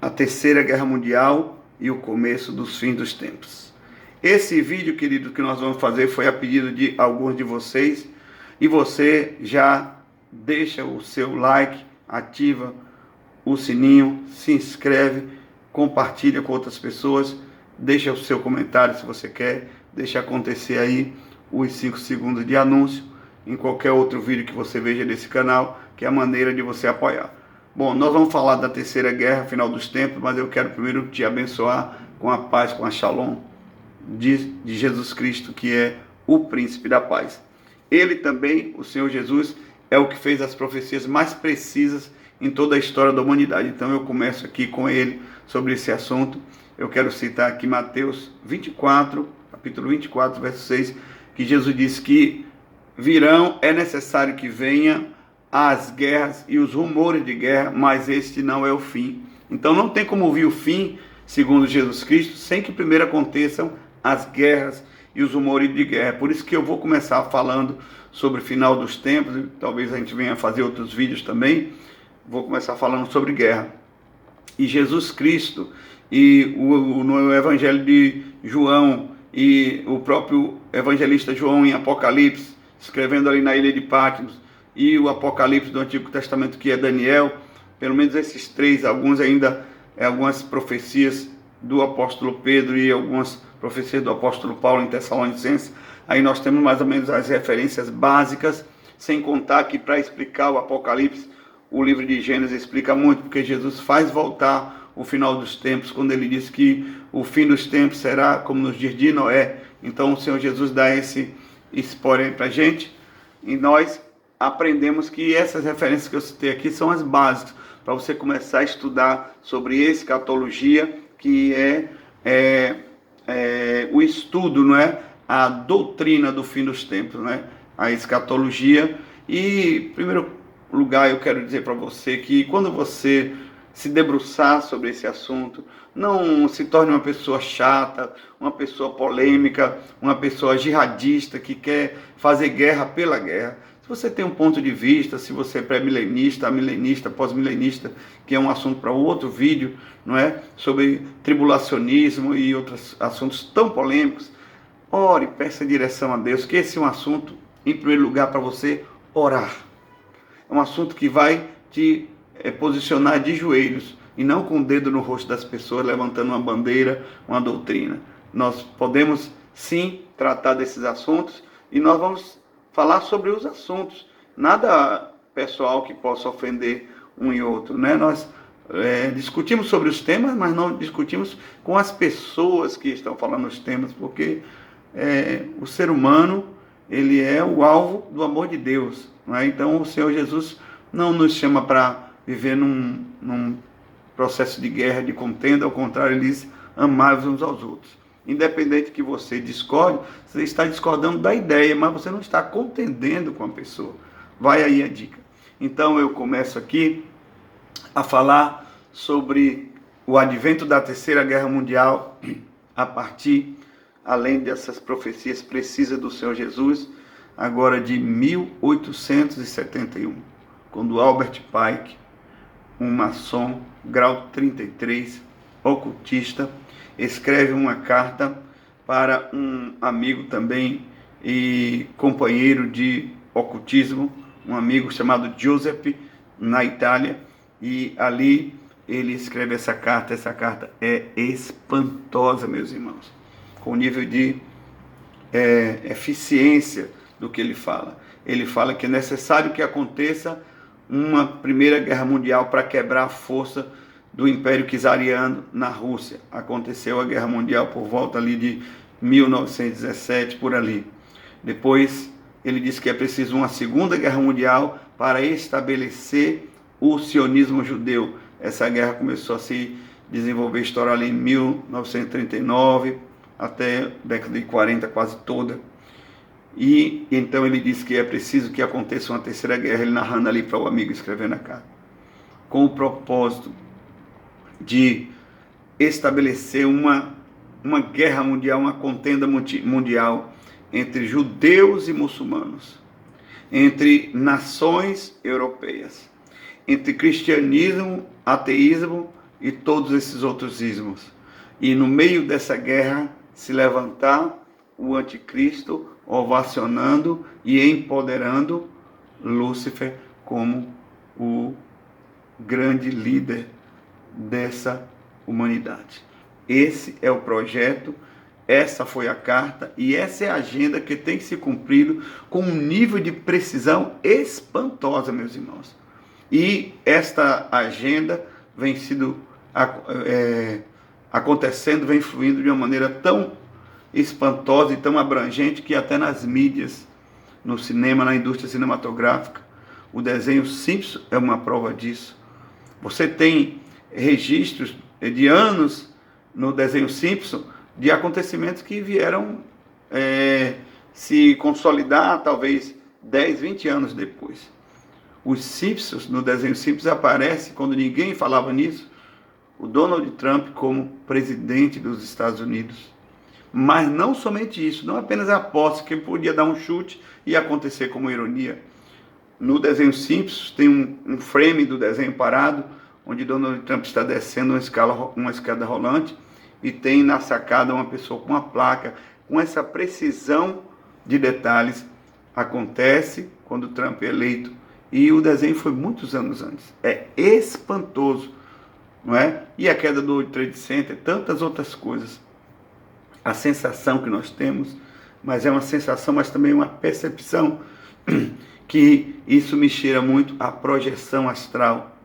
a Terceira Guerra Mundial e o começo dos fins dos tempos. Esse vídeo, querido, que nós vamos fazer foi a pedido de alguns de vocês, e você já deixa o seu like, ativa o sininho, se inscreve, compartilha com outras pessoas, deixa o seu comentário se você quer, deixa acontecer aí os 5 segundos de anúncio em qualquer outro vídeo que você veja desse canal, que é a maneira de você apoiar. Bom, nós vamos falar da Terceira Guerra, final dos tempos, mas eu quero primeiro te abençoar com a paz, com a shalom de Jesus Cristo, que é o príncipe da paz. Ele também, o Senhor Jesus, é o que fez as profecias mais precisas em toda a história da humanidade. Então eu começo aqui com ele sobre esse assunto. Eu quero citar aqui Mateus 24, capítulo 24, verso 6, que Jesus diz que é necessário que venha as guerras e os rumores de guerra, mas este não é o fim. Então não tem como vir o fim, segundo Jesus Cristo, sem que primeiro aconteçam as guerras e os rumores de guerra. Por isso que eu vou começar falando sobre o final dos tempos, e talvez a gente venha fazer outros vídeos também. Vou começar falando sobre guerra. E Jesus Cristo, e no Evangelho de João, e o próprio evangelista João em Apocalipse, escrevendo ali na ilha de Patmos, e o Apocalipse do Antigo Testamento, que é Daniel, pelo menos esses três, algumas profecias do apóstolo Pedro e algumas profecias do apóstolo Paulo em Tessalonicenses. Aí nós temos mais ou menos as referências básicas, sem contar que para explicar o Apocalipse, o livro de Gênesis explica muito, porque Jesus faz voltar o final dos tempos, quando ele diz que o fim dos tempos será como nos dias de Noé. Então o Senhor Jesus dá esse spoiler para a gente, e nós aprendemos que essas referências que eu citei aqui são as básicas, para você começar a estudar sobre escatologia, que é o estudo, não é? A doutrina do fim dos tempos, né? A escatologia. E, em primeiro lugar, eu quero dizer para você que quando você se debruçar sobre esse assunto, não se torne uma pessoa chata, uma pessoa polêmica, uma pessoa jihadista que quer fazer guerra pela guerra. Se você tem um ponto de vista, se você é pré-milenista, milenista, pós-milenista, que é um assunto para outro vídeo, não é? Sobre tribulacionismo e outros assuntos tão polêmicos, ore, peça direção a Deus, que esse é um assunto, em primeiro lugar, para você orar. É um assunto que vai te posicionar de joelhos, e não com o dedo no rosto das pessoas, levantando uma bandeira, uma doutrina. Nós podemos, sim, tratar desses assuntos, e nós vamos falar sobre os assuntos, nada pessoal que possa ofender um e outro, né? Nós discutimos sobre os temas, mas não discutimos com as pessoas que estão falando os temas, porque o ser humano, ele é o alvo do amor de Deus, não é? Então o Senhor Jesus não nos chama para viver num processo de guerra, de contenda. Ao contrário, ele diz: amai-vos uns aos outros. Independente que você discorde, você está discordando da ideia, mas você não está contendendo com a pessoa. Vai aí a dica. Então eu começo aqui a falar sobre o advento da Terceira Guerra Mundial, a partir, além dessas profecias precisas do Senhor Jesus, agora de 1871, quando Albert Pike, um maçom, grau 33, ocultista, escreve uma carta para um amigo também e companheiro de ocultismo, um amigo chamado Joseph, na Itália, e ali ele escreve essa carta. Essa carta é espantosa, meus irmãos, com o nível de eficiência do que ele fala. Ele fala que é necessário que aconteça uma primeira guerra mundial para quebrar a força do Império Czariano na Rússia. Aconteceu a Guerra Mundial por volta ali de 1917, por ali. Depois ele diz que é preciso uma Segunda Guerra Mundial para estabelecer o sionismo judeu. Essa guerra começou a se desenvolver, estourar ali em 1939, até a década de 40 quase toda. E então ele diz que é preciso que aconteça uma terceira guerra, ele narrando ali para o amigo, escrevendo a carta, com o propósito de estabelecer uma guerra mundial, uma contenda mundial entre judeus e muçulmanos, entre nações europeias, entre cristianismo, ateísmo e todos esses outros ismos. E no meio dessa guerra se levantar o anticristo, ovacionando e empoderando Lúcifer como o grande líder dessa humanidade. Esse é o projeto, essa foi a carta e essa é a agenda que tem que ser cumprida com um nível de precisão espantosa, meus irmãos. E esta agenda vem sido acontecendo, vem fluindo de uma maneira tão espantosa e tão abrangente que até nas mídias, no cinema, na indústria cinematográfica, o desenho Simpson é uma prova disso. Você tem registros de anos no desenho Simpson de acontecimentos que vieram se consolidar talvez 10, 20 anos depois. Os Simpsons, no desenho Simpsons, aparece, quando ninguém falava nisso, o Donald Trump como presidente dos Estados Unidos. Mas não somente isso, não apenas a posse, que podia dar um chute e acontecer como ironia. No desenho Simpsons tem um frame do desenho parado, onde Donald Trump está descendo uma escada rolante e tem na sacada uma pessoa com uma placa, com essa precisão de detalhes. Acontece quando Trump é eleito. E o desenho foi muitos anos antes. É espantoso, não é? E a queda do World Trade Center, tantas outras coisas. A sensação que nós temos, mas é uma sensação, mas também uma percepção, que isso me cheira muito a projeção astral.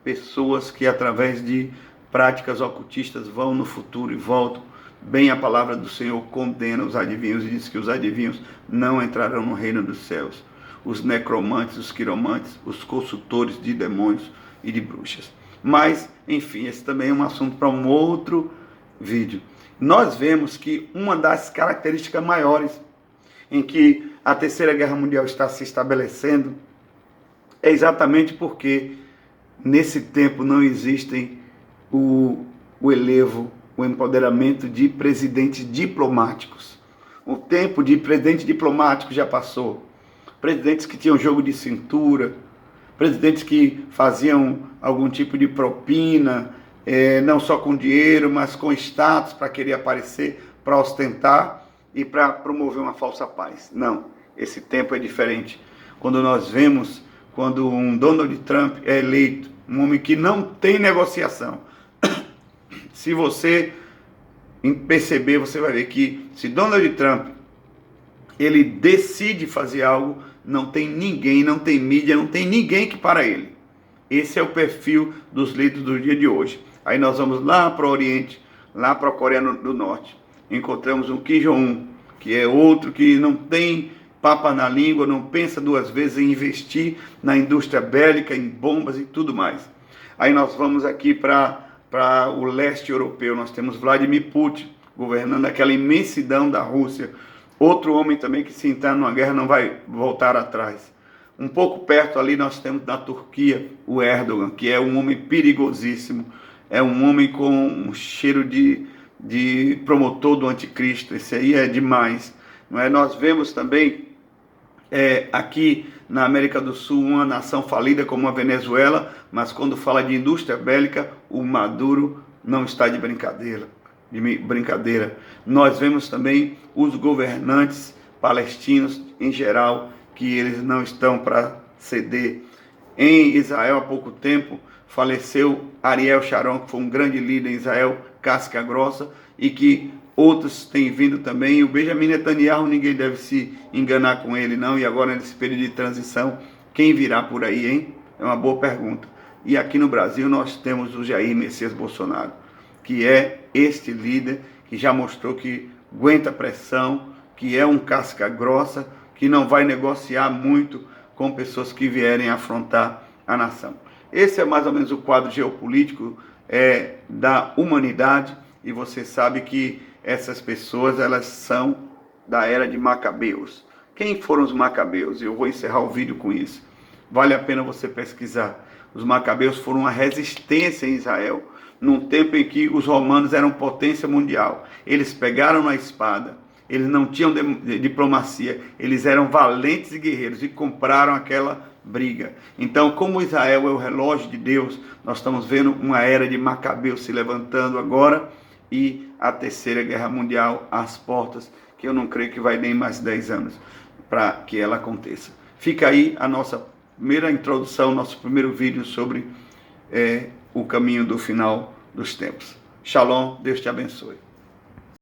Pessoas que através de práticas ocultistas vão no futuro e voltam. Bem, a palavra do Senhor condena os adivinhos e diz que os adivinhos não entrarão no reino dos céus. Os necromantes, os quiromantes, os consultores de demônios e de bruxas. Mas, enfim, esse também é um assunto para um outro vídeo. Nós vemos que uma das características maiores em que a Terceira Guerra Mundial está se estabelecendo é exatamente porque nesse tempo não existem o elevo, o empoderamento de presidentes diplomáticos. O tempo de presidente diplomático já passou. Presidentes que tinham jogo de cintura, presidentes que faziam algum tipo de propina, não só com dinheiro, mas com status para querer aparecer, para ostentar e para promover uma falsa paz. Não, esse tempo é diferente. Quando nós vemos, quando um Donald Trump é eleito, um homem que não tem negociação. Se você perceber, você vai ver que se Donald Trump ele decide fazer algo, não tem ninguém, não tem mídia, não tem ninguém que para ele. Esse é o perfil dos líderes do dia de hoje. Aí nós vamos lá para o Oriente, lá para a Coreia do Norte. Encontramos um Kim Jong-un, que é outro que não tem papa na língua, não pensa duas vezes em investir na indústria bélica, em bombas e tudo mais. Aí nós vamos aqui para o leste europeu, nós temos Vladimir Putin, governando aquela imensidão da Rússia. Outro homem também que, se entrar numa guerra, não vai voltar atrás. Um pouco perto ali nós temos na Turquia o Erdogan, que é um homem perigosíssimo. É um homem com um cheiro de promotor do anticristo. Esse aí é demais. Não é? Nós vemos também aqui na América do Sul uma nação falida como a Venezuela, mas quando fala de indústria bélica, o Maduro não está de brincadeira. Nós vemos também os governantes palestinos em geral, que eles não estão para ceder. Em Israel, há pouco tempo, faleceu Ariel Sharon, que foi um grande líder em Israel, casca grossa, e que outros têm vindo também. E o Benjamin Netanyahu, ninguém deve se enganar com ele, não. E agora, nesse período de transição, quem virá por aí, hein? É uma boa pergunta. E aqui no Brasil, nós temos o Jair Messias Bolsonaro, que é este líder que já mostrou que aguenta pressão, que é um casca grossa, que não vai negociar muito com pessoas que vierem afrontar a nação. Esse é mais ou menos o quadro geopolítico da humanidade, e você sabe que essas pessoas, elas são da era de Macabeus. Quem foram os Macabeus? Eu vou encerrar o vídeo com isso. Vale a pena você pesquisar. Os Macabeus foram uma resistência em Israel, num tempo em que os romanos eram potência mundial. Eles pegaram na espada eles não tinham diplomacia, eles eram valentes e guerreiros e compraram aquela briga. Então, como Israel é o relógio de Deus, nós estamos vendo uma era de Macabeus se levantando agora e a terceira guerra mundial às portas, que eu não creio que vai nem mais 10 anos para que ela aconteça. Fica aí a nossa primeira introdução, nosso primeiro vídeo sobre o caminho do final dos tempos. Shalom, Deus te abençoe.